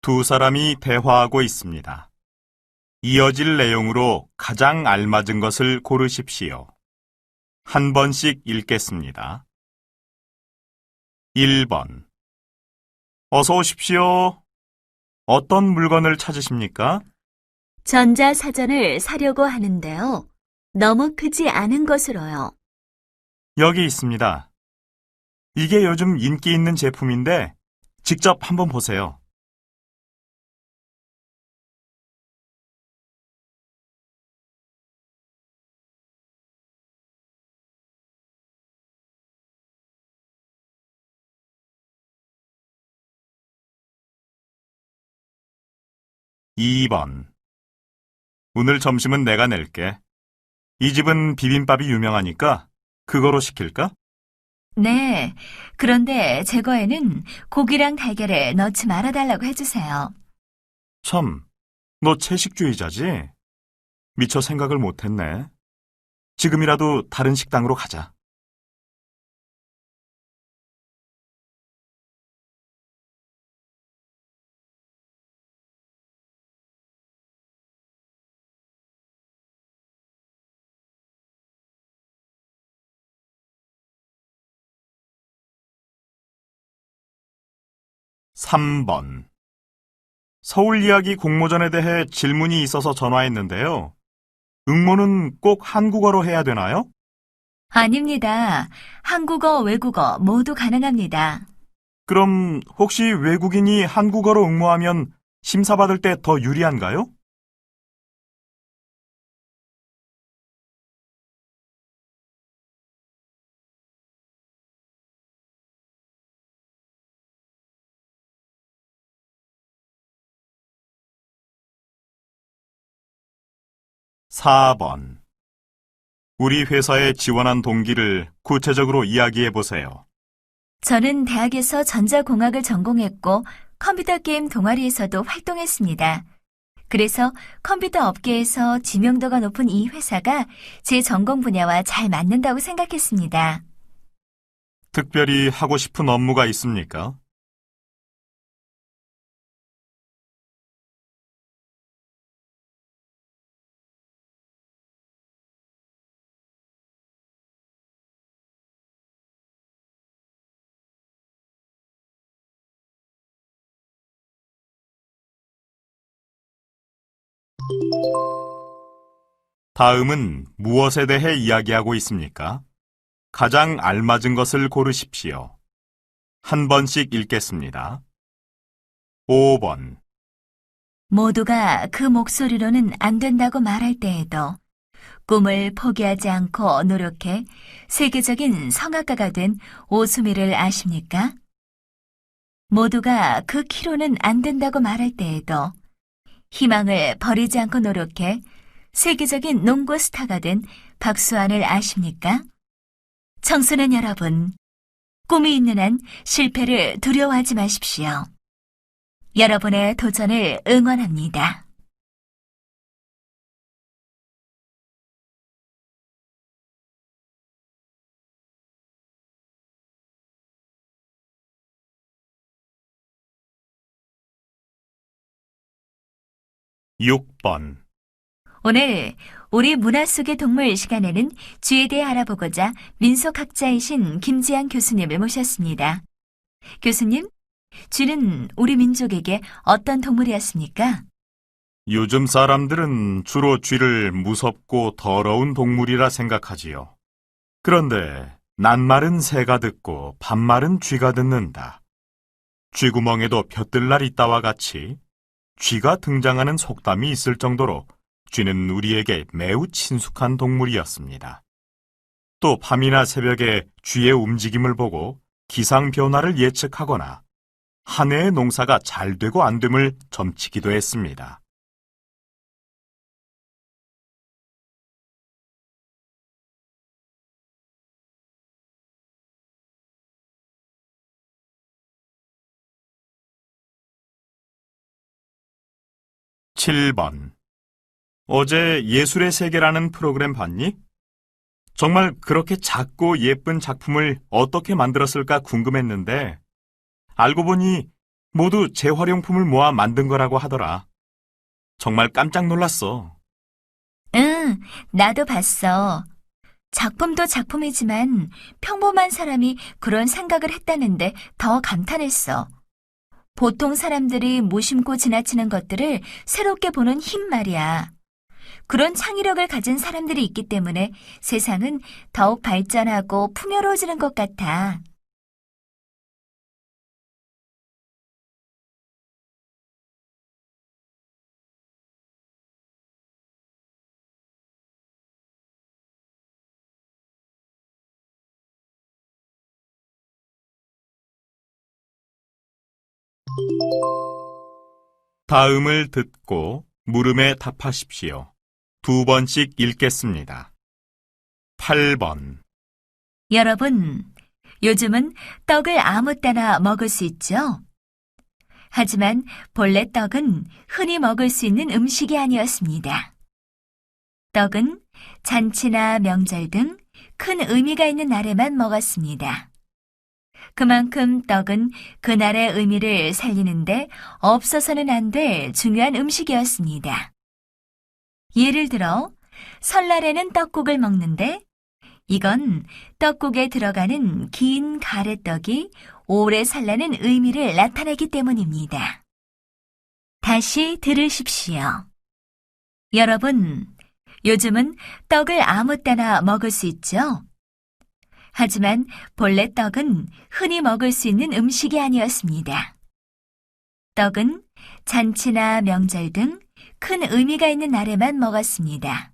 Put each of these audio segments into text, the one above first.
두 사람이 대화하고 있습니다. 이어질 내용으로 가장 알맞은 것을 고르십시오. 한 번씩 읽겠습니다. 1번. 어서 오십시오. 어떤 물건을 찾으십니까? 전자사전을 사려고 하는데요. 너무 크지 않은 것으로요. 여기 있습니다. 이게 요즘 인기 있는 제품인데 직접 한번 보세요. (2번) 오늘 점심은 내가 낼게. 이 집은 비빔밥이 유명하니까 그거로 시킬까? 네, 그런데 제 거에는 고기랑 달걀을 넣지 말아달라고 해주세요. 참, 너 채식주의자지? 미처 생각을 못했네. 지금이라도 다른 식당으로 가자. (3번) 서울 이야기 공모전에 대해 질문이 있어서 전화했는데요. 응모는 꼭 한국어로 해야 되나요? 아닙니다. 한국어, 외국어 모두 가능합니다. 그럼 혹시 외국인이 한국어로 응모하면 심사받을 때 더 유리한가요? (4번) 우리 회사에 지원한 동기를 구체적으로 이야기해 보세요. 저는 대학에서 전자공학을 전공했고 컴퓨터 게임 동아리에서도 활동했습니다. 그래서 컴퓨터 업계에서知名도가 높은 이 회사가 제 전공 분야와 잘 맞는다고 생각했습니다. 특별히 하고 싶은 업무가 있습니까? 다음은 무엇에 대해 이야기하고 있습니까? 가장 알맞은 것을 고르십시오. 한 번씩 읽겠습니다. 5번. 모두가 그 목소리로는 안 된다고 말할 때에도 꿈을 포기하지 않고 노력해 세계적인 성악가가 된 오수미를 아십니까? 모두가 그 키로는 안 된다고 말할 때에도 희망을 버리지 않고 노력해 세계적인 농구 스타가 된 박수환을 아십니까? 청소년 여러분, 꿈이 있는 한 실패를 두려워하지 마십시오. 여러분의 도전을 응원합니다. (6번) 오늘 우리 문화 속의 동물 시간에는 쥐에 대해 알아보고자 민속학자이신 김지한 교수님을 모셨습니다. 교수님, 쥐는 우리 민족에게 어떤 동물이었습니까? 요즘 사람들은 주로 쥐를 무섭고 더러운 동물이라 생각하지요. 그런데 낱말은 새가 듣고 반말은 쥐가 듣는다. 쥐구멍에도 벼뜰날 있다와 같이 쥐가 등장하는 속담이 있을 정도로 쥐는 우리에게 매우 친숙한 동물이었습니다. 또 밤이나 새벽에 쥐의 움직임을 보고 기상 변화를 예측하거나 한 해의 농사가 잘 되고 안 됨을 점치기도 했습니다. (7번) 어제 예술의 세계라는 프로그램 봤니? 정말 그렇게 작고 예쁜 작품을 어떻게 만들었을까 궁금했는데 알고 보니 모두 재활용품을 모아 만든 거라고 하더라. 정말 깜짝 놀랐어. 응, 나도 봤어. 작품도 작품이지만 평범한 사람이 그런 생각을 했다는데 더 감탄했어. 보통 사람들이 무심코 지나치는 것들을 새롭게 보는 힘 말이야. 그런 창의력을 가진 사람들이 있기 때문에 세상은 더욱 발전하고 풍요로워지는 것 같아. 다음을 듣고 물음에 답하십시오. 2번씩 읽겠습니다. 8번. 여러분, 요즘은 떡을 아무 때나 먹을 수 있죠? 하지만 본래 떡은 흔히 먹을 수 있는 음식이 아니었습니다. 떡은 잔치나 명절 등 큰 의미가 있는 날에만 먹었습니다. 그만큼 떡은 그날의 의미를 살리는데 없어서는 안 될 중요한 음식이었습니다. 예를 들어, 설날에는 떡국을 먹는데 이건 떡국에 들어가는 긴 가래떡이 오래 살라는 의미를 나타내기 때문입니다. 다시 들으십시오. 여러분, 요즘은 떡을 아무 때나 먹을 수 있죠? 하지만 본래 떡은 흔히 먹을 수 있는 음식이 아니었습니다. 떡은 잔치나 명절 등 큰 의미가 있는 날에만 먹었습니다.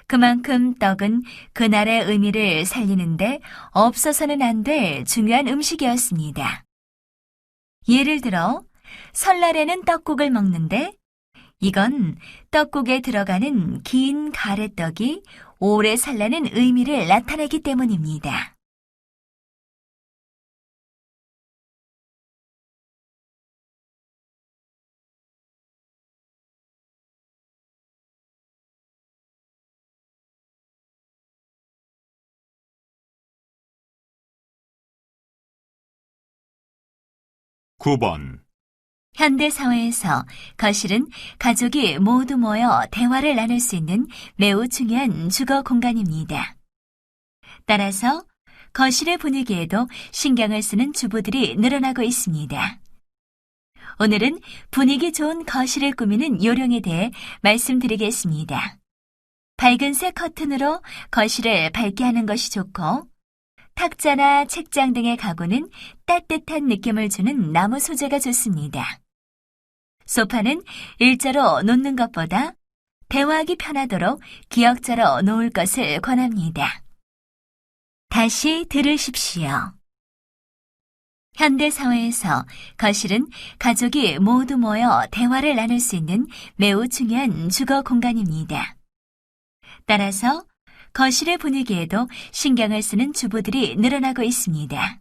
그만큼 떡은 그날의 의미를 살리는데 없어서는 안 될 중요한 음식이었습니다. 예를 들어, 설날에는 떡국을 먹는데 이건 떡국에 들어가는 긴 가래떡이 오래 살라는 의미를 나타내기 때문입니다. 구 번. 현대 사회에서 거실은 가족이 모두 모여 대화를 나눌 수 있는 매우 중요한 주거 공간입니다. 따라서 거실의 분위기에도 신경을 쓰는 주부들이 늘어나고 있습니다. 오늘은 분위기 좋은 거실을 꾸미는 요령에 대해 말씀드리겠습니다. 밝은색 커튼으로 거실을 밝게 하는 것이 좋고, 탁자나 책장 등의 가구는 따뜻한 느낌을 주는 나무 소재가 좋습니다. 소파는 일자로 놓는 것보다 대화하기 편하도록 기역자로 놓을 것을 권합니다. 다시 들으십시오. 현대 사회에서 거실은 가족이 모두 모여 대화를 나눌 수 있는 매우 중요한 주거 공간입니다. 따라서 거실의 분위기에도 신경을 쓰는 주부들이 늘어나고 있습니다.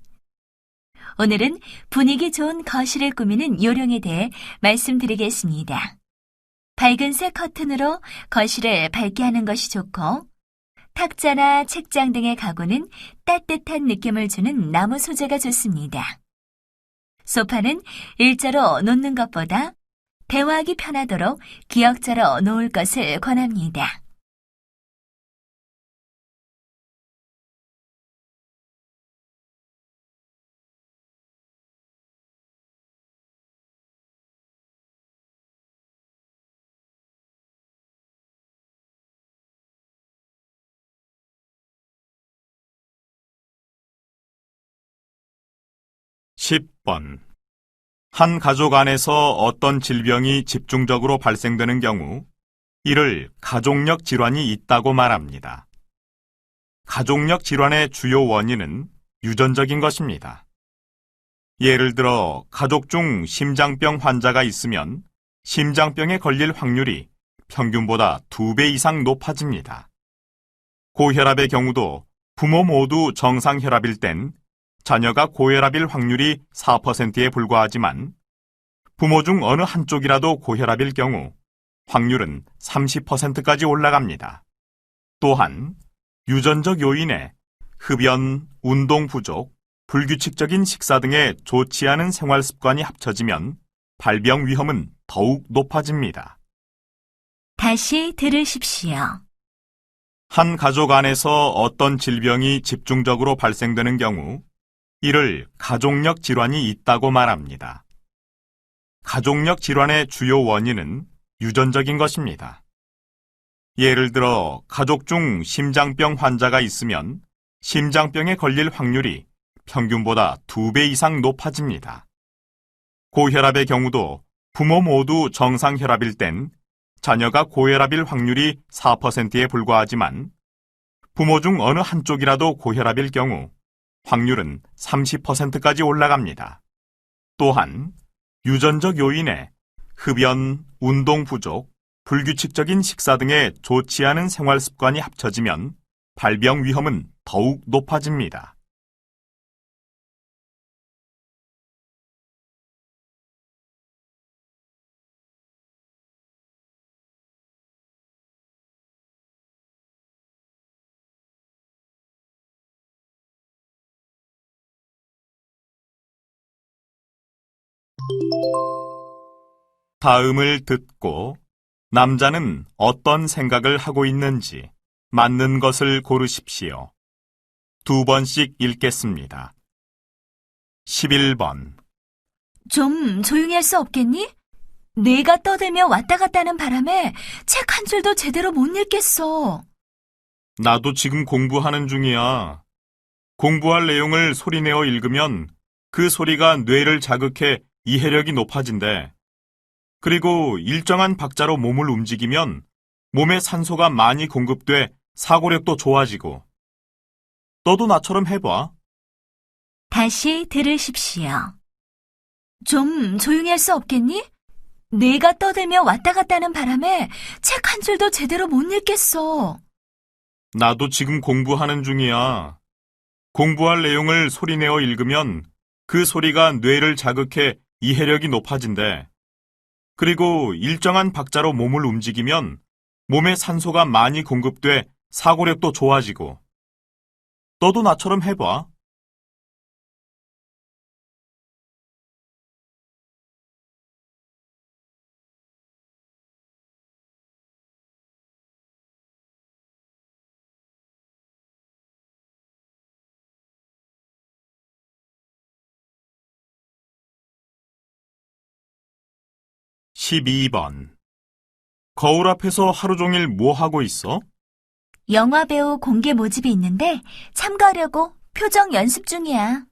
오늘은 분위기 좋은 거실을 꾸미는 요령에 대해 말씀드리겠습니다. 밝은색 커튼으로 거실을 밝게 하는 것이 좋고, 탁자나 책장 등의 가구는 따뜻한 느낌을 주는 나무 소재가 좋습니다. 소파는 일자로 놓는 것보다 대화하기 편하도록 기역자로 놓을 것을 권합니다. 10번. 한 가족 안에서 어떤 질병이 집중적으로 발생되는 경우 이를 가족력 질환이 있다고 말합니다. 가족력 질환의 주요 원인은 유전적인 것입니다. 예를 들어 가족 중 심장병 환자가 있으면 심장병에 걸릴 확률이 평균보다 2배 이상 높아집니다. 고혈압의 경우도 부모 모두 정상혈압일 땐 자녀가 고혈압일 확률이 4%에 불과하지만 부모 중 어느 한쪽이라도 고혈압일 경우 확률은 30%까지 올라갑니다. 또한 유전적 요인에 흡연, 운동 부족, 불규칙적인 식사 등의 좋지 않은 생활 습관이 합쳐지면 발병 위험은 더욱 높아집니다. 다시 들으십시오. 한 가족 안에서 어떤 질병이 집중적으로 발생되는 경우 이를 가족력 질환이 있다고 말합니다. 가족력 질환의 주요 원인은 유전적인 것입니다. 예를 들어 가족 중 심장병 환자가 있으면 심장병에 걸릴 확률이 평균보다 2배 이상 높아집니다. 고혈압의 경우도 부모 모두 정상 혈압일 땐 자녀가 고혈압일 확률이 4%에 불과하지만 부모 중 어느 한쪽이라도 고혈압일 경우 확률은 30%까지 올라갑니다. 또한 유전적 요인에 흡연, 운동 부족, 불규칙적인 식사 등의 좋지 않은 생활 습관이 합쳐지면 발병 위험은 더욱 높아집니다. 다음을 듣고 남자는 어떤 생각을 하고 있는지 맞는 것을 고르십시오. 2번씩 읽겠습니다. 11번. 좀 조용히 할 수 없겠니? 내가 떠들며 왔다 갔다 하는 바람에 책 한 줄도 제대로 못 읽겠어. 나도 지금 공부하는 중이야. 공부할 내용을 소리내어 읽으면 그 소리가 뇌를 자극해 이해력이 높아진대. 그리고 일정한 박자로 몸을 움직이면 몸에 산소가 많이 공급돼 사고력도 좋아지고. 너도 나처럼 해봐. 다시 들으십시오. 좀 조용히 할 수 없겠니? 내가 떠들며 왔다 갔다 하는 바람에 책 한 줄도 제대로 못 읽겠어. 나도 지금 공부하는 중이야. 공부할 내용을 소리내어 읽으면 그 소리가 뇌를 자극해 이해력이 높아진대. 그리고 일정한 박자로 몸을 움직이면 몸에 산소가 많이 공급돼 사고력도 좋아지고. 너도 나처럼 해봐. (12번) 거울 앞에서 하루 종일 뭐 하고 있어? 영화배우 공개 모집이 있는데 참가하려고 표정 연습 중이야.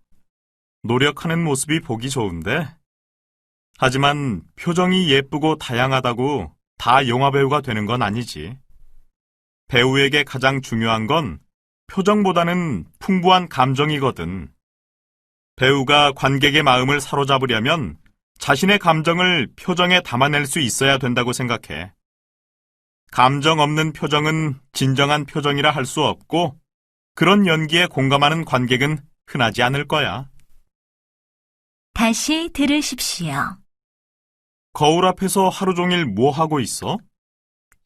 노력하는 모습이 보기 좋은데. 하지만 표정이 예쁘고 다양하다고 다 영화배우가 되는 건 아니지. 배우에게 가장 중요한 건 표정보다는 풍부한 감정이거든. 배우가 관객의 마음을 사로잡으려면 자신의 감정을 표정에 담아낼 수 있어야 된다고 생각해. 감정 없는 표정은 진정한 표정이라 할 수 없고, 그런 연기에 공감하는 관객은 흔하지 않을 거야. 다시 들으십시오. 거울 앞에서 하루 종일 뭐 하고 있어?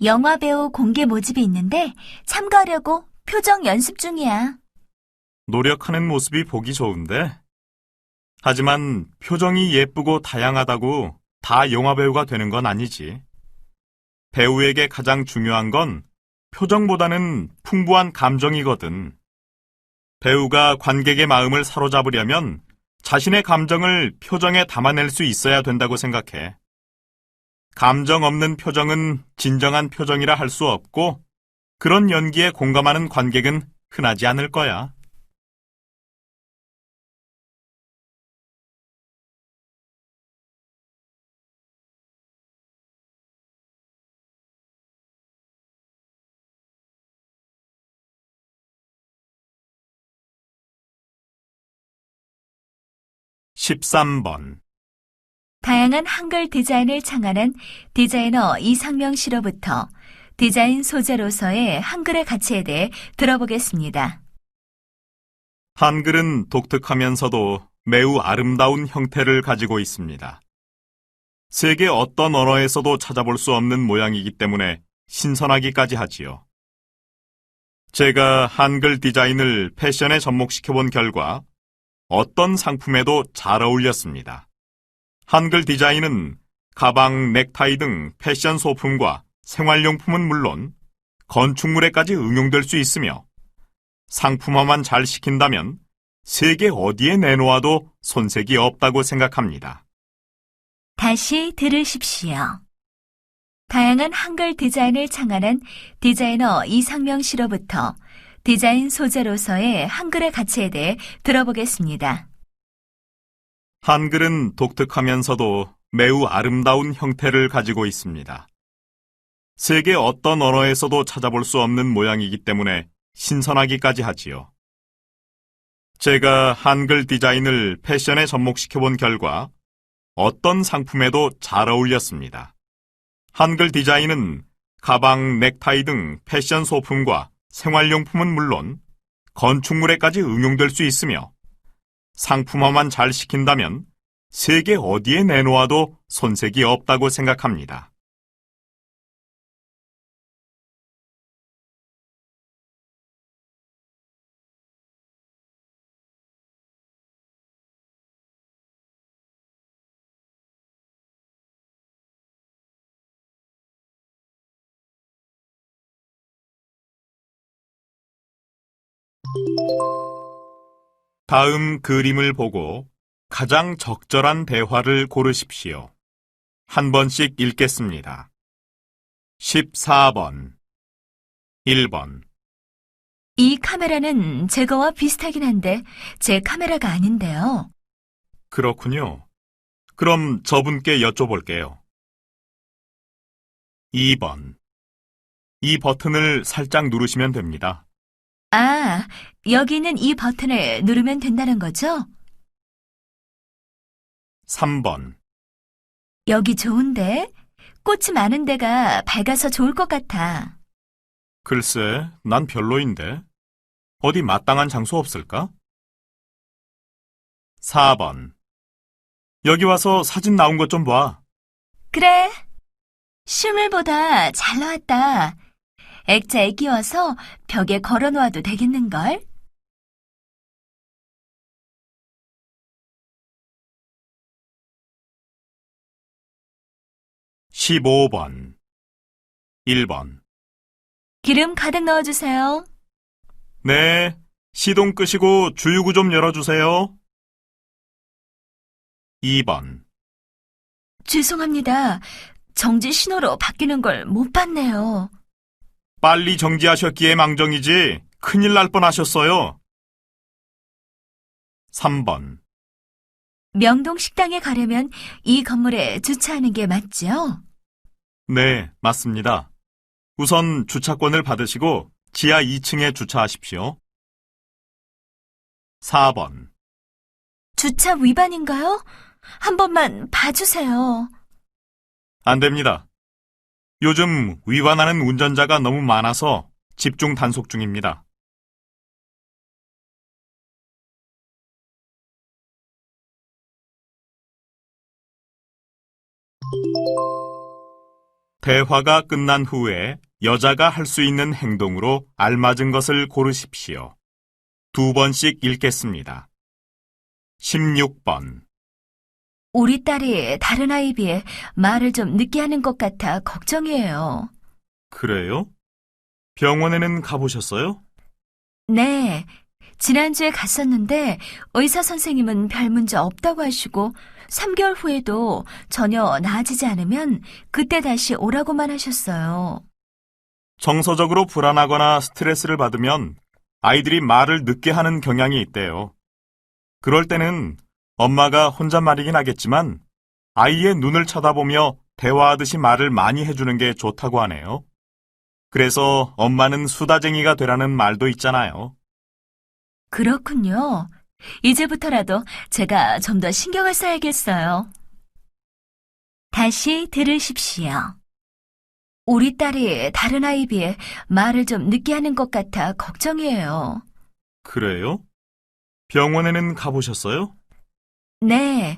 영화배우 공개 모집이 있는데 참가하려고 표정 연습 중이야. 노력하는 모습이 보기 좋은데. 하지만 표정이 예쁘고 다양하다고 다 영화배우가 되는 건 아니지. 배우에게 가장 중요한 건 표정보다는 풍부한 감정이거든. 배우가 관객의 마음을 사로잡으려면 자신의 감정을 표정에 담아낼 수 있어야 된다고 생각해. 감정 없는 표정은 진정한 표정이라 할 수 없고, 그런 연기에 공감하는 관객은 흔하지 않을 거야. (13번) 다양한 한글 디자인을 창안한 디자이너 이상명 씨로부터 디자인 소재로서의 한글의 가치에 대해 들어보겠습니다. 한글은 독특하면서도 매우 아름다운 형태를 가지고 있습니다. 세계 어떤 언어에서도 찾아볼 수 없는 모양이기 때문에 신선하기까지 하지요. 제가 한글 디자인을 패션에 접목시켜본 결과 어떤 상품에도 잘 어울렸습니다. 한글 디자인은 가방, 넥타이 등 패션 소품과 생활용품은 물론 건축물에까지 응용될 수 있으며 상품화만 잘 시킨다면 세계 어디에 내놓아도 손색이 없다고 생각합니다. 다시 들으십시오. 다양한 한글 디자인을 창안한 디자이너 이상명 씨로부터 디자인 소재로서의 한글의 가치에 대해 들어보겠습니다. 한글은 독특하면서도 매우 아름다운 형태를 가지고 있습니다. 세계 어떤 언어에서도 찾아볼 수 없는 모양이기 때문에 신선하기까지 하지요. 제가 한글 디자인을 패션에 접목시켜본 결과 어떤 상품에도 잘 어울렸습니다. 한글 디자인은 가방, 넥타이 등 패션 소품과 생활용품은 물론 건축물에까지 응용될 수 있으며 상품화만 잘 시킨다면 세계 어디에 내놓아도 손색이 없다고 생각합니다. 다음 그림을 보고 가장 적절한 대화를 고르십시오. 한 번씩 읽겠습니다. 14번 1번 이 카메라는 제 거와 비슷하긴 한데 제 카메라가 아닌데요. 그렇군요. 그럼 저분께 여쭤볼게요. 2번 이 버튼을 살짝 누르시면 됩니다. 아, 여기 있는 이 버튼을 누르면 된다는 거죠? 3번 여기 좋은데? 꽃이 많은 데가 밝아서 좋을 것 같아. 글쎄, 난 별로인데. 어디 마땅한 장소 없을까? 4번 여기 와서 사진 나온 것 좀 봐. 그래, 실물보다 잘 나왔다. 액자에 끼워서 벽에 걸어놓아도 되겠는걸? 15번 1번 기름 가득 넣어주세요. 네, 시동 끄시고 주유구 좀 열어주세요. 2번 죄송합니다. 정지 신호로 바뀌는 걸 못 봤네요. 빨리 정지하셨기에 망정이지 큰일 날 뻔하셨어요. 3번 명동 식당에 가려면 이 건물에 주차하는 게 맞죠? 네, 맞습니다. 우선 주차권을 받으시고 지하 2층에 주차하십시오. 4번 주차 위반인가요? 한 번만 봐주세요. 안 됩니다. 요즘 위반하는 운전자가 너무 많아서 집중 단속 중입니다. 대화가 끝난 후에 여자가 할 수 있는 행동으로 알맞은 것을 고르십시오. 두 번씩 읽겠습니다. 16번 우리 딸이 다른 아이에 비해 말을 좀 늦게 하는 것 같아 걱정이에요. 그래요? 병원에는 가보셨어요? 네, 지난주에 갔었는데 의사 선생님은 별 문제 없다고 하시고 3개월 후에도 전혀 나아지지 않으면 그때 다시 오라고만 하셨어요. 정서적으로 불안하거나 스트레스를 받으면 아이들이 말을 늦게 하는 경향이 있대요. 그럴 때는 엄마가 혼잣말이긴 하겠지만 아이의 눈을 쳐다보며 대화하듯이 말을 많이 해주는 게 좋다고 하네요. 그래서 엄마는 수다쟁이가 되라는 말도 있잖아요. 그렇군요. 이제부터라도 제가 좀 더 신경을 써야겠어요. 다시 들으십시오. 우리 딸이 다른 아이에 비해 말을 좀 늦게 하는 것 같아 걱정이에요. 그래요? 병원에는 가보셨어요? 네,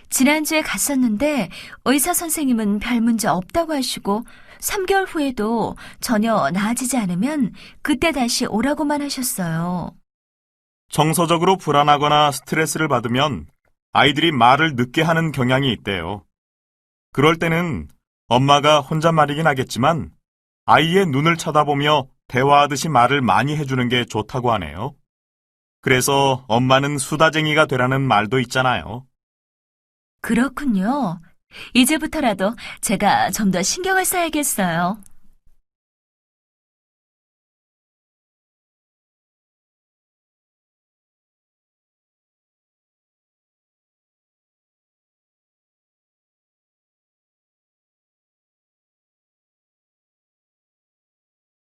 지난주에 갔었는데 의사 선생님은 별 문제 없다고 하시고 3개월 후에도 전혀 나아지지 않으면 그때 다시 오라고만 하셨어요. 정서적으로 불안하거나 스트레스를 받으면 아이들이 말을 늦게 하는 경향이 있대요. 그럴 때는 엄마가 혼잣말이긴 하겠지만 아이의 눈을 쳐다보며 대화하듯이 말을 많이 해주는 게 좋다고 하네요. 그래서 엄마는 수다쟁이가 되라는 말도 있잖아요. 그렇군요. 이제부터라도 제가 좀 더 신경을 써야겠어요.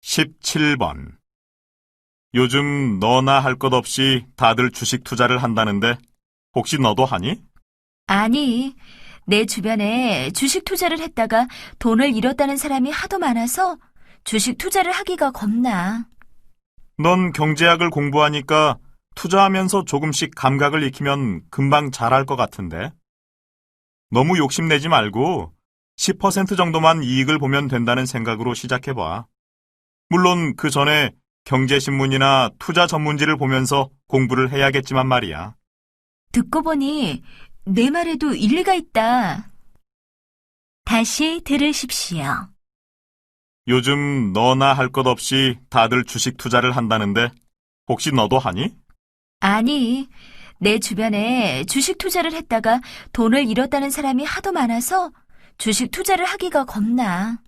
십칠 번. 요즘 너나 할 것 없이 다들 주식 투자를 한다는데 혹시 너도 하니? 아니, 내 주변에 주식 투자를 했다가 돈을 잃었다는 사람이 하도 많아서 주식 투자를 하기가 겁나. 넌 경제학을 공부하니까 투자하면서 조금씩 감각을 익히면 금방 잘할 것 같은데. 너무 욕심내지 말고 10% 정도만 이익을 보면 된다는 생각으로 시작해봐. 물론 그 전에 경제신문이나 투자 전문지를 보면서 공부를 해야겠지만 말이야. 듣고 보니 내 말에도 일리가 있다. 다시 들으십시오. 요즘 너나 할 것 없이 다들 주식 투자를 한다는데 혹시 너도 하니? 아니, 내 주변에 주식 투자를 했다가 돈을 잃었다는 사람이 하도 많아서 주식 투자를 하기가 겁나.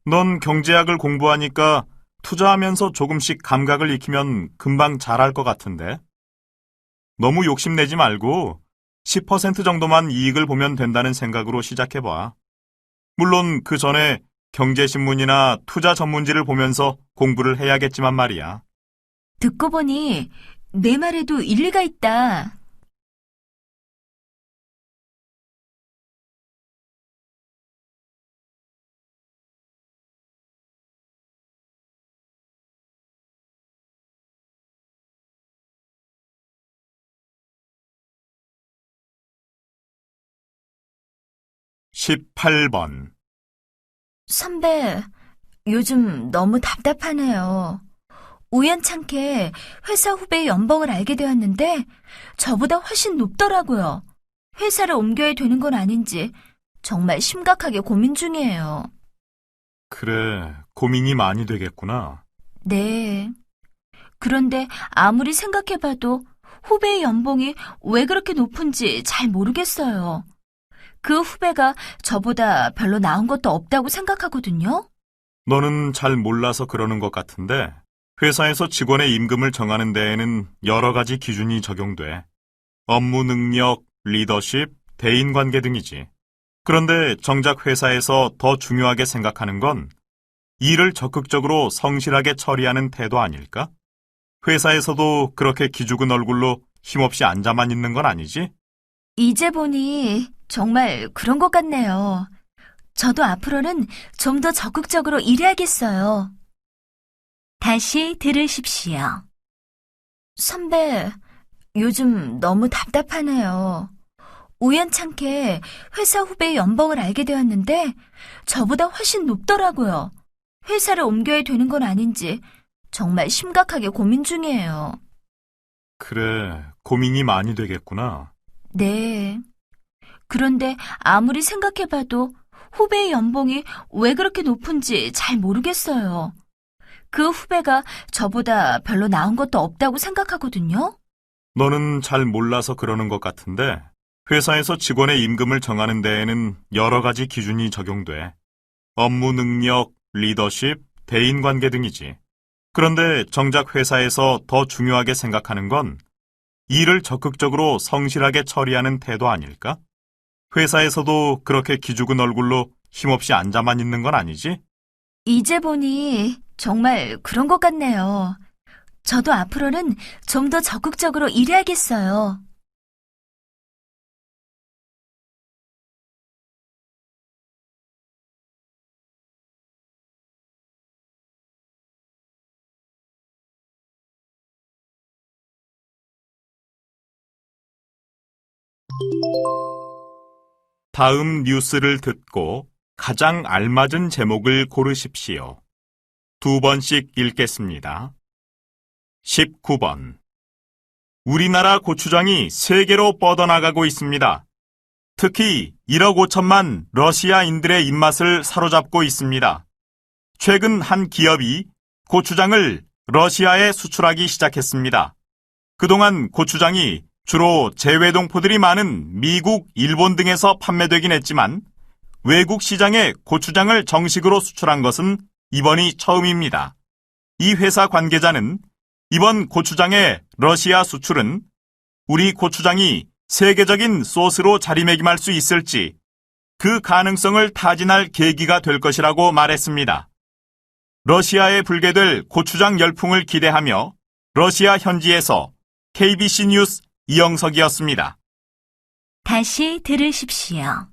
넌 경제학을 공부하니까 투자하면서 조금씩 감각을 익히면 금방 잘할 것 같은데. 너무 욕심내지 말고 10% 정도만 이익을 보면 된다는 생각으로 시작해봐. 물론 그 전에 경제신문이나 투자 전문지를 보면서 공부를 해야겠지만 말이야. 듣고 보니 내 말에도 일리가 있다. 십팔 번. 선배, 요즘 너무 답답하네요. 우연찮게 회사 후배의 연봉을 알게 되었는데 저보다 훨씬 높더라고요. 회사를 옮겨야 되는 건 아닌지 정말 심각하게 고민 중이에요. 그래, 고민이 많이 되겠구나. 네. 그런데 아무리 생각해봐도 후배의 연봉이 왜 그렇게 높은지 잘 모르겠어요. 그 후배가 저보다 별로 나은 것도 없다고 생각하거든요. 너는 잘 몰라서 그러는 것 같은데 회사에서 직원의 임금을 정하는 데에는 여러 가지 기준이 적용돼. 업무 능력, 리더십, 대인관계 등이지. 그런데 정작 회사에서 더 중요하게 생각하는 건 일을 적극적으로 성실하게 처리하는 태도 아닐까? 회사에서도 그렇게 기죽은 얼굴로 힘없이 앉아만 있는 건 아니지? 이제 보니 정말 그런 것 같네요. 저도 앞으로는 좀 더 적극적으로 일해야겠어요. 다시 들으십시오. 선배, 요즘 너무 답답하네요. 우연찮게 회사 후배의 연봉을 알게 되었는데 저보다 훨씬 높더라고요. 회사를 옮겨야 되는 건 아닌지 정말 심각하게 고민 중이에요. 그래, 고민이 많이 되겠구나. 네. 그런데 아무리 생각해봐도 후배의 연봉이 왜 그렇게 높은지 잘 모르겠어요. 그 후배가 저보다 별로 나은 것도 없다고 생각하거든요. 너는 잘 몰라서 그러는 것 같은데 회사에서 직원의 임금을 정하는 데에는 여러 가지 기준이 적용돼. 업무 능력, 리더십, 대인관계 등이지. 그런데 정작 회사에서 더 중요하게 생각하는 건 일을 적극적으로 성실하게 처리하는 태도 아닐까? 회사에서도 그렇게 기죽은 얼굴로 힘없이 앉아만 있는 건 아니지? 이제 보니 정말 그런 것 같네요. 저도 앞으로는 좀 더 적극적으로 일해야겠어요. 다음 뉴스를 듣고 가장 알맞은 제목을 고르십시오. 두 번씩 읽겠습니다. 19번. 우리나라 고추장이 세계로 뻗어나가고 있습니다. 특히 1억 5천만 러시아인들의 입맛을 사로잡고 있습니다. 최근 한 기업이 고추장을 러시아에 수출하기 시작했습니다. 그동안 고추장이 주로 재외동포들이 많은 미국, 일본 등에서 판매되긴 했지만 외국 시장에 고추장을 정식으로 수출한 것은 이번이 처음입니다. 이 회사 관계자는 이번 고추장의 러시아 수출은 우리 고추장이 세계적인 소스로 자리매김할 수 있을지 그 가능성을 타진할 계기가 될 것이라고 말했습니다. 러시아에 불게 될 고추장 열풍을 기대하며 러시아 현지에서 KBC 뉴스 이영석이었습니다. 다시 들으십시오.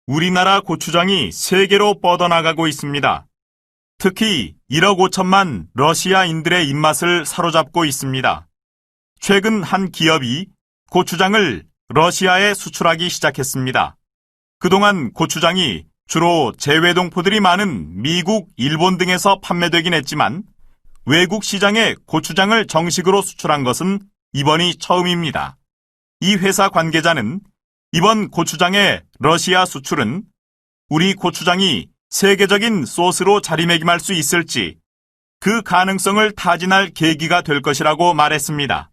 우리나라 고추장이 세계로 뻗어나가고 있습니다. 특히 1억 5천만 러시아인들의 입맛을 사로잡고 있습니다. 최근 한 기업이 고추장을 러시아에 수출하기 시작했습니다. 그동안 고추장이 주로 재외동포들이 많은 미국, 일본 등에서 판매되긴 했지만 외국 시장에 고추장을 정식으로 수출한 것은 이번이 처음입니다. 이 회사 관계자는 이번 고추장의 러시아 수출은 우리 고추장이 세계적인 소스로 자리매김할 수 있을지 그 가능성을 타진할 계기가 될 것이라고 말했습니다.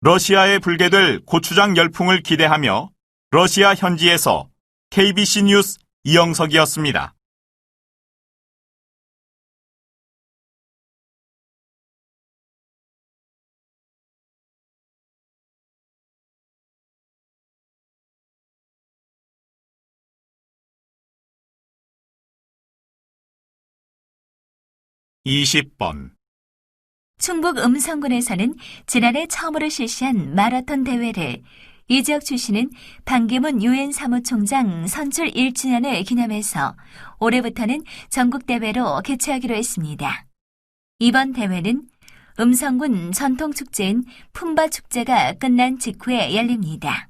러시아에 불게 될 고추장 열풍을 기대하며 러시아 현지에서 KBC 뉴스 이영석이었습니다. (20번) 충북 음성군에서는 지난해 처음으로 실시한 마라톤 대회를 이 지역 출신은 반기문 유엔 사무총장 선출 1주년을 기념해서 올해부터는 전국대회로 개최하기로 했습니다. 이번 대회는 음성군 전통축제인 품바축제가 끝난 직후에 열립니다.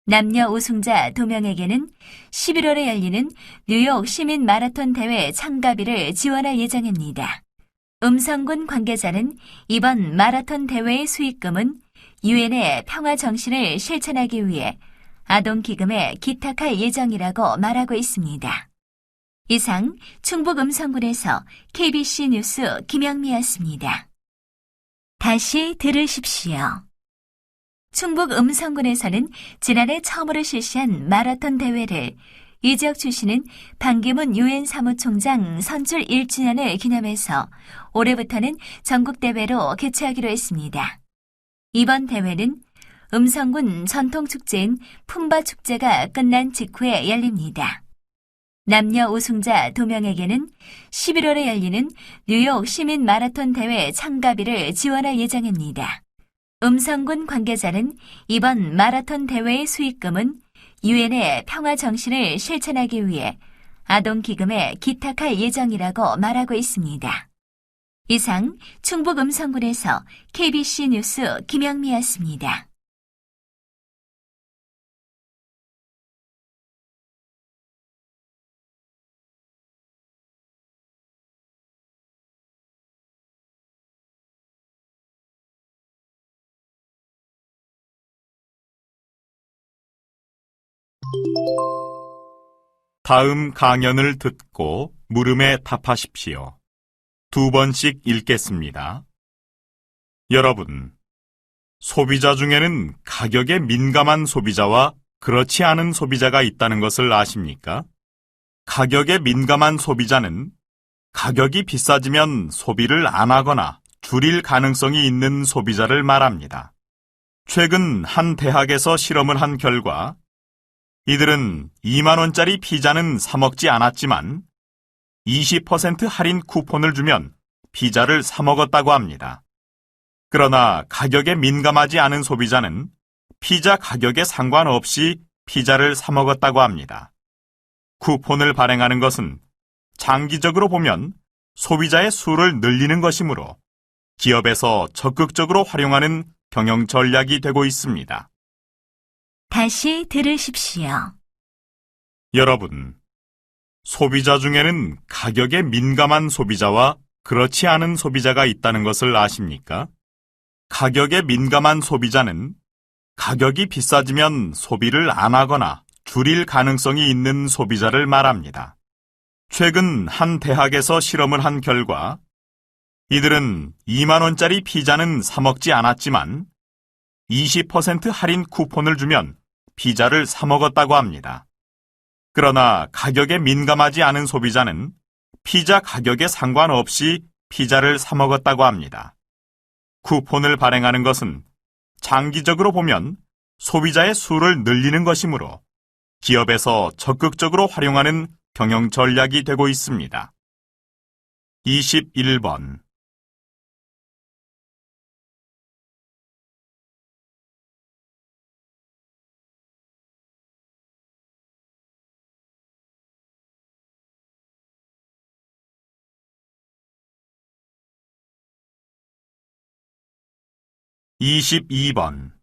남녀 우승자 2명에게는 11월에 열리는 뉴욕 시민 마라톤 대회 참가비를 지원할 예정입니다. 음성군 관계자는 이번 마라톤 대회의 수익금은 유엔의 평화 정신을 실천하기 위해 아동기금에 기탁할 예정이라고 말하고 있습니다. 이상 충북 음성군에서 KBC 뉴스 김영미였습니다. 다시 들으십시오. 충북 음성군에서는 지난해 처음으로 실시한 마라톤 대회를 이 지역 출신은 반기문 유엔 사무총장 선출 1주년을 기념해서 올해부터는 전국대회로 개최하기로 했습니다. 이번 대회는 음성군 전통축제인 품바축제가 끝난 직후에 열립니다. 남녀 우승자 2명에게는 11월에 열리는 뉴욕 시민 마라톤 대회 참가비를 지원할 예정입니다. 음성군 관계자는 이번 마라톤 대회의 수익금은 유엔의 평화 정신을 실천하기 위해 아동기금에 기탁할 예정이라고 말하고 있습니다. 이상 충북 음성군에서 KBC 뉴스 김영미였습니다. 다음 강연을 듣고 물음에 답하십시오. 2번씩 읽겠습니다. 여러분, 소비자 중에는 가격에 민감한 소비자와 그렇지 않은 소비자가 있다는 것을 아십니까? 가격에 민감한 소비자는 가격이 비싸지면 소비를 안 하거나 줄일 가능성이 있는 소비자를 말합니다. 최근 한 대학에서 실험을 한 결과 이들은 2만 원짜리 피자는 사 먹지 않았지만 20% 할인 쿠폰을 주면 피자를 사 먹었다고 합니다. 그러나 가격에 민감하지 않은 소비자는 피자 가격에 상관없이 피자를 사 먹었다고 합니다. 쿠폰을 발행하는 것은 장기적으로 보면 소비자의 수를 늘리는 것이므로 기업에서 적극적으로 활용하는 경영 전략이 되고 있습니다. 다시 들으십시오. 여러분, 소비자 중에는 가격에 민감한 소비자와 그렇지 않은 소비자가 있다는 것을 아십니까? 가격에 민감한 소비자는 가격이 비싸지면 소비를 안 하거나 줄일 가능성이 있는 소비자를 말합니다. 최근 한 대학에서 실험을 한 결과 이들은 2만 원짜리 피자는 사 먹지 않았지만 20% 할인 쿠폰을 주면 피자를 사 먹었다고 합니다. 그러나 가격에 민감하지 않은 소비자는 피자 가격에 상관없이 피자를 사 먹었다고 합니다. 쿠폰을 발행하는 것은 장기적으로 보면 소비자의 수를 늘리는 것이므로 기업에서 적극적으로 활용하는 경영 전략이 되고 있습니다. 21번 22번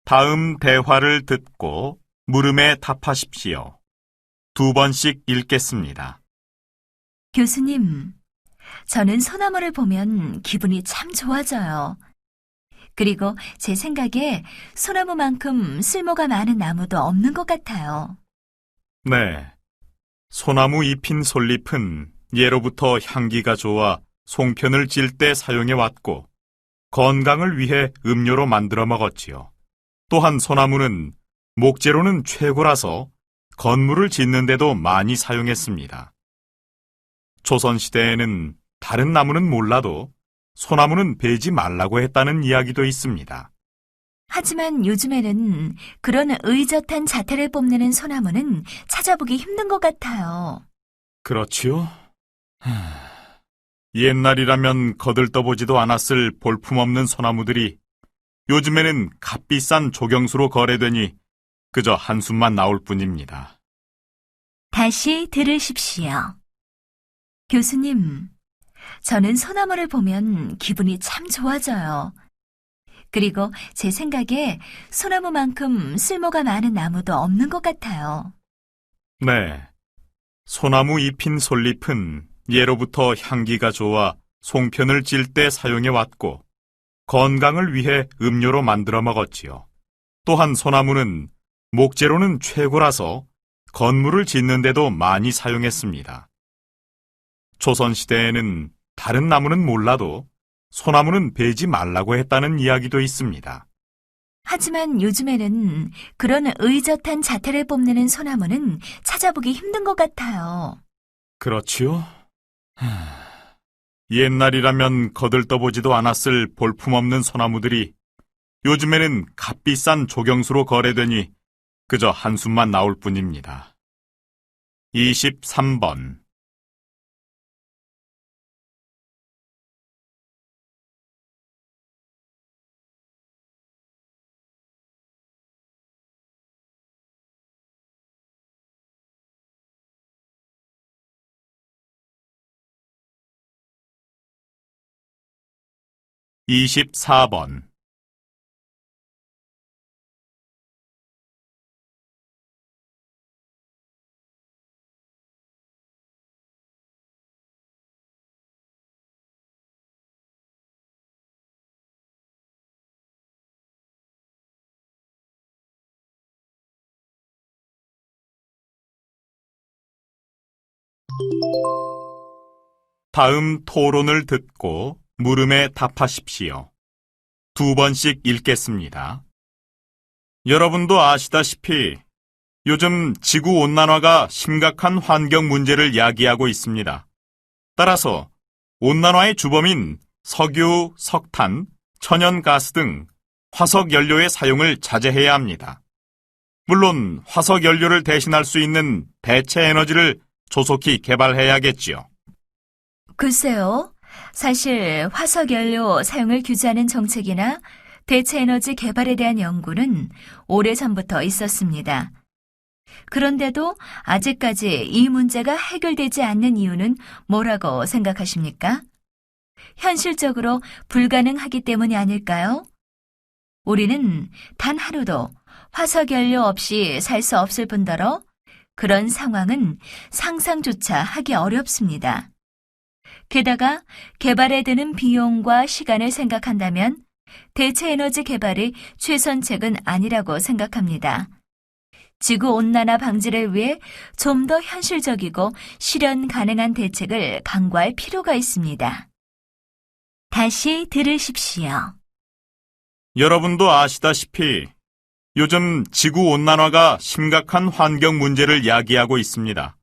다음 대화를 듣고 물음에 답하십시오. 2번씩 읽겠습니다. 교수님, 저는 소나무를 보면 기분이 참 좋아져요. 그리고 제 생각에 소나무만큼 쓸모가 많은 나무도 없는 것 같아요. 네. 소나무 잎인 솔잎은 예로부터 향기가 좋아 송편을 찔 때 사용해 왔고 건강을 위해 음료로 만들어 먹었지요. 또한 소나무는 목재로는 최고라서 건물을 짓는 데도 많이 사용했습니다. 조선시대에는 다른 나무는 몰라도 소나무는 베지 말라고 했다는 이야기도 있습니다. 하지만 요즘에는 그런 의젓한 자태를 뽐내는 소나무는 찾아보기 힘든 것 같아요. 그렇지요? 옛날이라면 거들떠보지도 않았을 볼품없는 소나무들이 요즘에는 값비싼 조경수로 거래되니 그저 한숨만 나올 뿐입니다. 다시 들으십시오. 교수님, 저는 소나무를 보면 기분이 참 좋아져요. 그리고 제 생각에 소나무만큼 쓸모가 많은 나무도 없는 것 같아요. 네. 소나무 잎인 솔잎은 예로부터 향기가 좋아 송편을 찔 때 사용해 왔고 건강을 위해 음료로 만들어 먹었지요. 또한 소나무는 목재로는 최고라서 건물을 짓는 데도 많이 사용했습니다. 조선시대에는 다른 나무는 몰라도 소나무는 베지 말라고 했다는 이야기도 있습니다. 하지만 요즘에는 그런 의젓한 자태를 뽐내는 소나무는 찾아보기 힘든 것 같아요. 그렇지요? 옛날이라면 거들떠보지도 않았을 볼품없는 소나무들이 요즘에는 값비싼 조경수로 거래되니 그저 한숨만 나올 뿐입니다. 23번 24번 다음 토론을 듣고 물음에 답하십시오. 2번씩 읽겠습니다. 여러분도 아시다시피 요즘 지구온난화가 심각한 환경 문제를 야기하고 있습니다. 따라서 온난화의 주범인 석유, 석탄, 천연가스 등 화석연료의 사용을 자제해야 합니다. 물론 화석연료를 대신할 수 있는 대체 에너지를 조속히 개발해야겠지요. 글쎄요. 사실 화석연료 사용을 규제하는 정책이나 대체 에너지 개발에 대한 연구는 오래전부터 있었습니다. 그런데도 아직까지 이 문제가 해결되지 않는 이유는 뭐라고 생각하십니까? 현실적으로 불가능하기 때문이 아닐까요? 우리는 단 하루도 화석연료 없이 살 수 없을 뿐더러 그런 상황은 상상조차 하기 어렵습니다. 게다가 개발에 드는 비용과 시간을 생각한다면 대체 에너지 개발이 최선책은 아니라고 생각합니다. 지구온난화 방지를 위해 좀 더 현실적이고 실현 가능한 대책을 강구할 필요가 있습니다. 다시 들으십시오. 여러분도 아시다시피 요즘 지구온난화가 심각한 환경 문제를 야기하고 있습니다.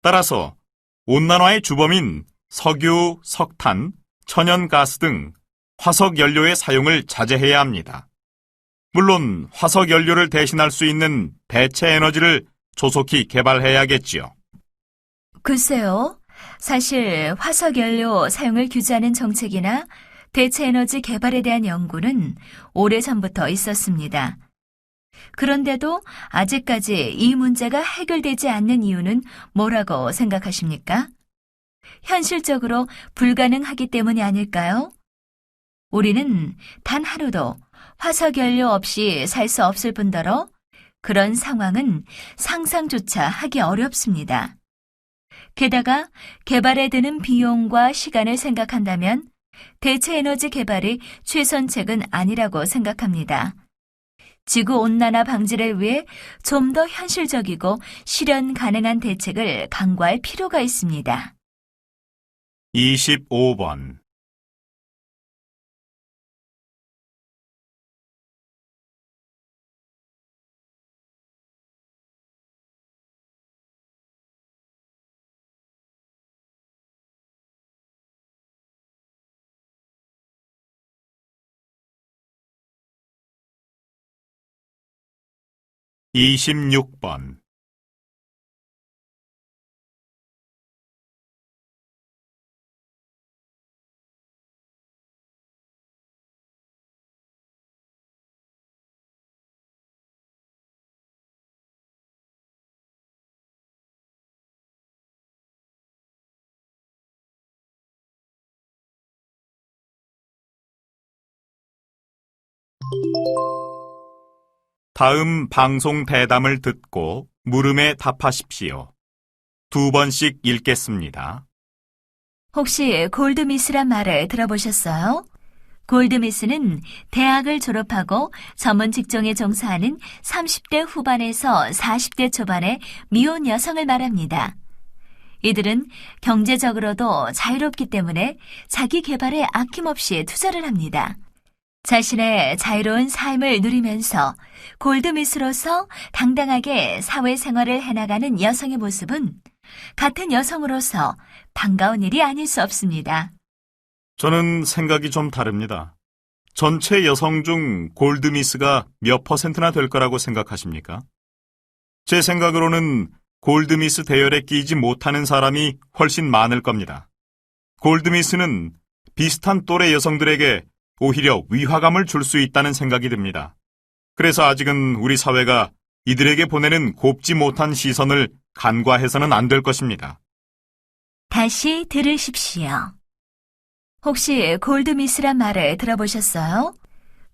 따라서 온난화의 주범인 석유, 석탄, 천연가스 등 화석연료의 사용을 자제해야 합니다. 물론 화석연료를 대신할 수 있는 대체 에너지를 조속히 개발해야겠지요. 글쎄요. 사실 화석연료 사용을 규제하는 정책이나 대체 에너지 개발에 대한 연구는 오래전부터 있었습니다. 그런데도 아직까지 이 문제가 해결되지 않는 이유는 뭐라고 생각하십니까? 현실적으로 불가능하기 때문이 아닐까요? 우리는 단 하루도 화석연료 없이 살 수 없을 뿐더러 그런 상황은 상상조차 하기 어렵습니다. 게다가 개발에 드는 비용과 시간을 생각한다면 대체 에너지 개발이 최선책은 아니라고 생각합니다. 지구온난화 방지를 위해 좀 더 현실적이고 실현 가능한 대책을 강구할 필요가 있습니다. 25번. 이십육 번. 다음 방송 대담을 듣고 물음에 답하십시오. 2번씩 읽겠습니다. 혹시 골드미스란 말을 들어보셨어요? 골드미스는 대학을 졸업하고 전문 직종에 종사하는 30대 후반에서 40대 초반의 미혼 여성을 말합니다. 이들은 경제적으로도 자유롭기 때문에 자기 개발에 아낌없이 투자를 합니다. 자신의 자유로운 삶을 누리면서 골드미스로서 당당하게 사회생활을 해나가는 여성의 모습은 같은 여성으로서 반가운 일이 아닐 수 없습니다. 저는 생각이 좀 다릅니다. 전체 여성 중 골드미스가 몇 퍼센트나 될 거라고 생각하십니까? 제 생각으로는 골드미스 대열에 끼지 못하는 사람이 훨씬 많을 겁니다. 골드미스는 비슷한 또래 여성들에게 오히려 위화감을 줄 수 있다는 생각이 듭니다. 그래서 아직은 우리 사회가 이들에게 보내는 곱지 못한 시선을 간과해서는 안 될 것입니다. 다시 들으십시오. 혹시 골드미스란 말을 들어보셨어요?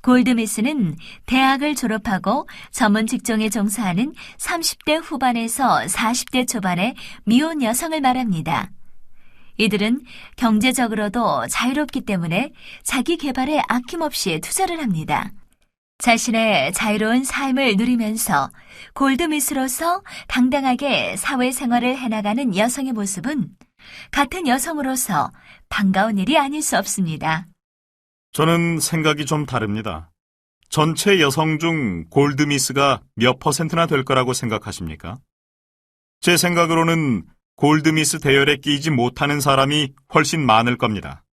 골드미스는 대학을 졸업하고 전문 직종에 종사하는 30대 후반에서 40대 초반의 미혼 여성을 말합니다. 이들은 경제적으로도 자유롭기 때문에 자기 개발에 아낌없이 투자를 합니다. 자신의 자유로운 삶을 누리면서 골드미스로서 당당하게 사회생활을 해나가는 여성의 모습은 같은 여성으로서 반가운 일이 아닐 수 없습니다. 저는 생각이 좀 다릅니다. 전체 여성 중 골드미스가 몇 퍼센트나 될 거라고 생각하십니까? 제 생각으로는 골드미스 대열에 끼지 못하는 사람이 훨씬 많을 겁니다.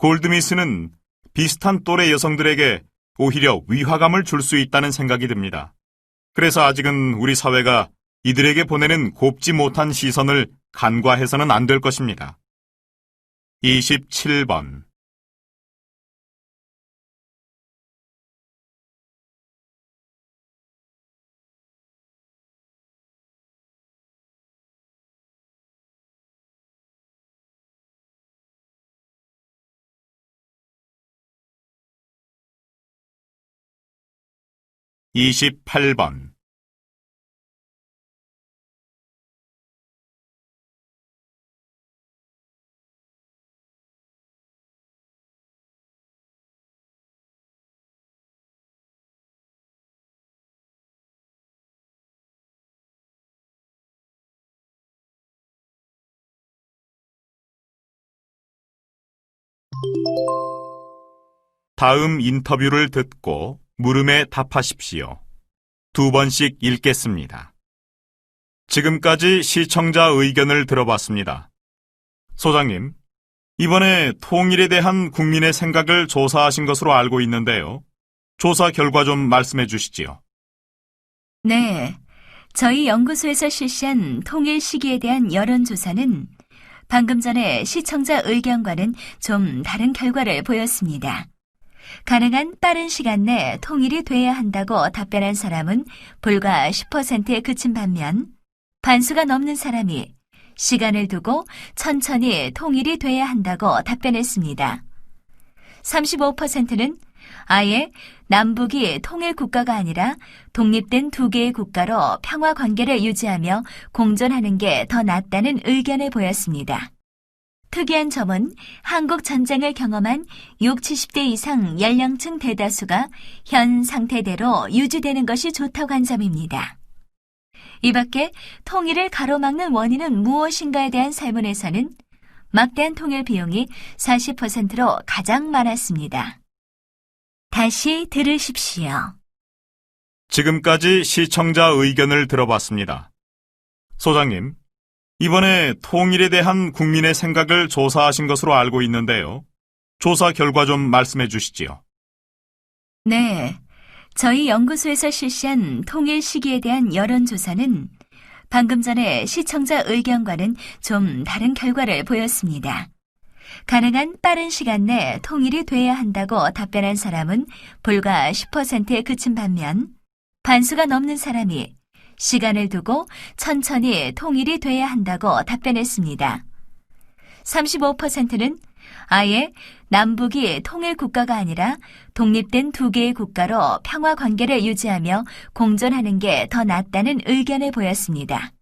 골드미스는 비슷한 또래 여성들에게 오히려 위화감을 줄 수 있다는 생각이 듭니다. 그래서 아직은 우리 사회가 이들에게 보내는 곱지 못한 시선을 간과해서는 안 될 것입니다. 27번. 28번. 다음 인터뷰를 듣고 물음에 답하십시오. 2번씩 읽겠습니다. 지금까지 시청자 의견을 들어봤습니다. 소장님, 이번에 통일에 대한 국민의 생각을 조사하신 것으로 알고 있는데요. 조사 결과 좀 말씀해 주시지요. 네, 저희 연구소에서 실시한 통일 시기에 대한 여론조사는 방금 전에 시청자 의견과는 좀 다른 결과를 보였습니다. 가능한 빠른 시간 내 통일이 돼야 한다고 답변한 사람은 불과 10%에 그친 반면 반수가 넘는 사람이 시간을 두고 천천히 통일이 돼야 한다고 답변했습니다. 35%는 아예 남북이 통일 국가가 아니라 독립된 두 개의 국가로 평화 관계를 유지하며 공존하는 게 더 낫다는 의견을 보였습니다. 특이한 점은 한국 전쟁을 경험한 60, 70대 이상 연령층 대다수가 현 상태대로 유지되는 것이 좋다고 한 점입니다. 이 밖에 통일을 가로막는 원인은 무엇인가에 대한 설문에서는 막대한 통일 비용이 40%로 가장 많았습니다. 다시 들으십시오. 지금까지 시청자 의견을 들어봤습니다. 소장님, 이번에 통일에 대한 국민의 생각을 조사하신 것으로 알고 있는데요. 조사 결과 좀 말씀해 주시지요. 네, 저희 연구소에서 실시한 통일 시기에 대한 여론조사는 방금 전에 시청자 의견과는 좀 다른 결과를 보였습니다. 가능한 빠른 시간 내 통일이 돼야 한다고 답변한 사람은 불과 10%에 그친 반면 반수가 넘는 사람이 시간을 두고 천천히 통일이 돼야 한다고 답변했습니다. 35%는 아예 남북이 통일 국가가 아니라 독립된 두 개의 국가로 평화 관계를 유지하며 공존하는 게 더 낫다는 의견을 보였습니다.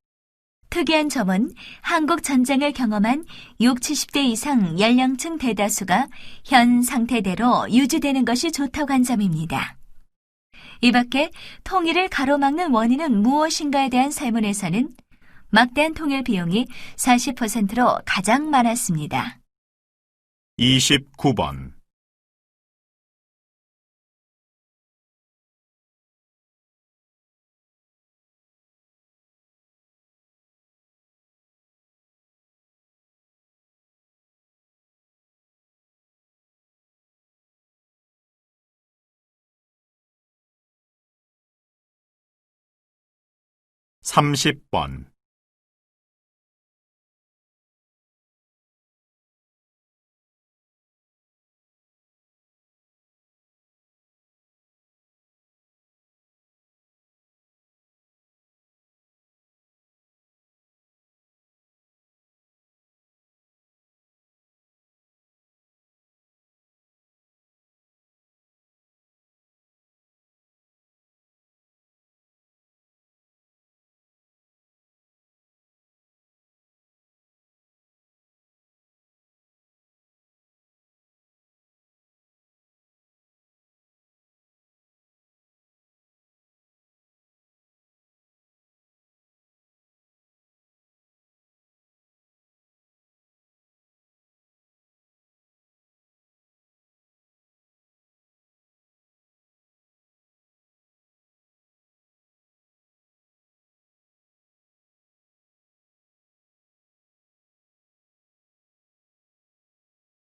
특이한 점은 한국 전쟁을 경험한 60, 70대 이상 연령층 대다수가 현 상태대로 유지되는 것이 좋다고 한 점입니다. 이 밖에 통일을 가로막는 원인은 무엇인가에 대한 설문에서는 막대한 통일 비용이 40%로 가장 많았습니다. 29번. (30번)